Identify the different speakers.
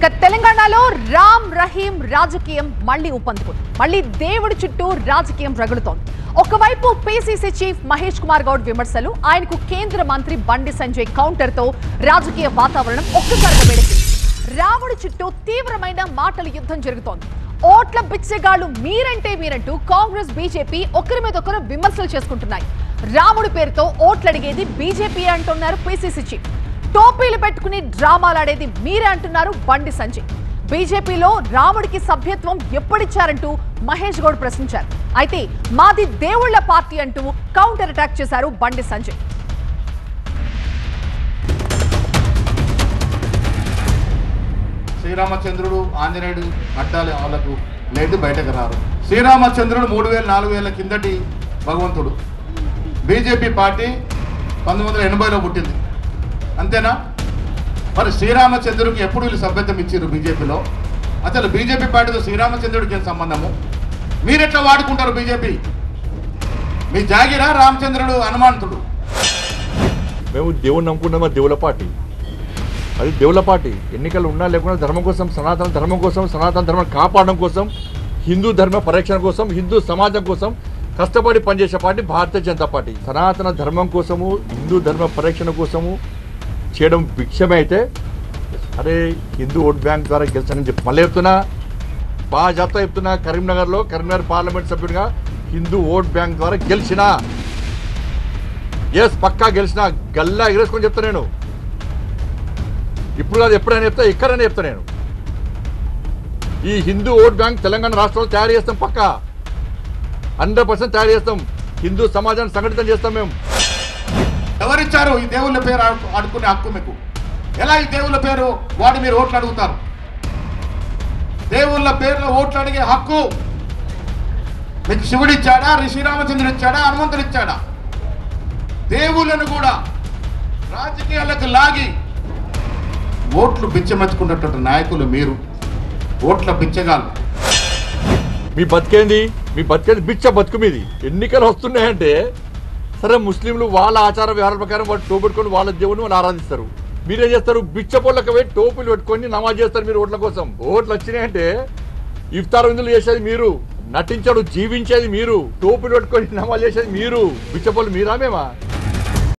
Speaker 1: తెలంగాణలో రామ్ రహీం రాజకీయం మళ్లీ ఊపందుకుంది. మళ్లీ దేవుడి చుట్టూ రాజకీయం రగులుతోంది. ఒకవైపు పీసీసీ చీఫ్ మహేష్ కుమార్ గౌడ్ విమర్శలు, ఆయనకు కేంద్ర మంత్రి బండి సంజయ్ కౌంటర్ తో రాజకీయ వాతావరణం ఒక్కసారిగా వేడెక్కింది. రాముడి చుట్టూ తీవ్రమైన మాటల యుద్ధం జరుగుతోంది. ఓట్ల బిచ్చగాళ్లు మీరంటూ కాంగ్రెస్ బీజేపీ ఒకరి మీద ఒకరు విమర్శలు చేసుకుంటున్నాయి. రాముడి పేరుతో ఓట్లడిగేది బీజేపీ అంటున్నారు పీసీసీ చీఫ్. టోపీలు పెట్టుకుని డ్రామాలాడేది మీరే అంటున్నారు బండి సంజయ్. బీజేపీలో రాముడికి సభ్యత్వం ఎప్పుడిచ్చారంటూ మహేష్ గౌడ్ ప్రశ్నించారు. అయితే మాది దేవుళ్ల పార్టీ అంటూ కౌంటర్ అటాక్ చేశారు బండి సంజయ్.
Speaker 2: శ్రీరామచంద్రుడు ఆంజనేయుడు అడ్డాలి వాళ్ళకు లేదు, బయటకు రారు. శ్రీరామచంద్రుడు 3000-4000 కిందటి భగవంతుడు. బీజేపీ పార్టీ 1980లో పుట్టింది, అంతేనా? మరి శ్రీరామచంద్రుడికి ఎప్పుడు వీళ్ళు సభ్యత్వం ఇచ్చారు బీజేపీలో? అసలు బీజేపీ పార్టీతో శ్రీరామచంద్రుడికి ఏం సంబంధము? మీరెట్లా వాడుకుంటారు బీజేపీ? మీ జాగిరా రామచంద్రుడు హనుమంతుడు.
Speaker 3: మేము దేవుడిని నమ్ముకున్నామా? దేవుల పార్టీ అది దేవుల పార్టీ. ఎన్నికలు ఉన్నా లేకుండా ధర్మం కోసం, సనాతన ధర్మం కోసం, సనాతన ధర్మం కాపాడడం కోసం, హిందూ ధర్మ పరిరక్షణ కోసం, హిందూ సమాజం కోసం కష్టపడి పనిచేసే పార్టీ భారతీయ జనతా పార్టీ. సనాతన ధర్మం కోసము, హిందూ ధర్మ పరిరక్షణ కోసము చేయడం భిక్షమే అయితే, అరే హిందూ ఓట్ బ్యాంక్ ద్వారా గెలిచానని చెప్పి మళ్ళీ చెప్తున్నా, బాగా చెప్తున్నా, కరీంనగర్ పార్లమెంట్ సభ్యుడిగా హిందూ ఓట్ బ్యాంక్ ద్వారా గెలిచిన, ఎస్ పక్కా గెలిచిన, గల్లా ఎగరేసుకొని చెప్తా. నేను ఇప్పుడు కాదు, ఎప్పుడైనా చెప్తా, ఎక్కడైనా చెప్తా. నేను ఈ హిందూ ఓట్ బ్యాంక్ తెలంగాణ రాష్ట్రంలో తయారు చేస్తాం, పక్కా 100% తయారు చేస్తాం. హిందూ సమాజాన్ని సంఘటితం చేస్తాం. మేము
Speaker 2: ఎవరిచ్చారు ఈ దేవుళ్ళ పేరు ఆడుకునే హక్కు మీకు? ఎలా ఈ దేవుళ్ళ పేరు వాడి మీరు ఓట్లు అడుగుతారు? దేవుళ్ళ పేరులో ఓట్లు అడిగే హక్కు మీకు శివుడు ఇచ్చాడా, శ్రీరామచంద్రుడు ఇచ్చాడా, హనుమంతుడు ఇచ్చాడా? దేవుళ్ళను కూడా రాజకీయాలకు లాగి ఓట్లు బిచ్చమెచ్చుకున్నటువంటి నాయకులు మీరు, ఓట్ల బిచ్చగాళ్ళు.
Speaker 3: మీ బతికేంది బిచ్చ బతుకు మీది. ఎన్నికలు వస్తున్నాయంటే సరే, ముస్లింలు వాళ్ళ ఆచార వ్యవహారాల ప్రకారం వాళ్ళు టోపీ పెట్టుకొని వాళ్ళ దేవుడిని వాళ్ళు ఆరాధిస్తారు. మీరేం చేస్తారు? బిచ్చ పొళ్ళకి పోయి టోపీలు పెట్టుకొని నమాజ్ చేస్తారు మీరు ఓట్ల కోసం. ఓట్లు వచ్చినాయంటే ఇఫ్తార్ విందులు చేసేది మీరు, నటించడు జీవించేది మీరు, టోపీలు పెట్టుకొని నమాజ్ చేసేది మీరు. బిచ్చ పొళ్ళు మీరా? మేమా?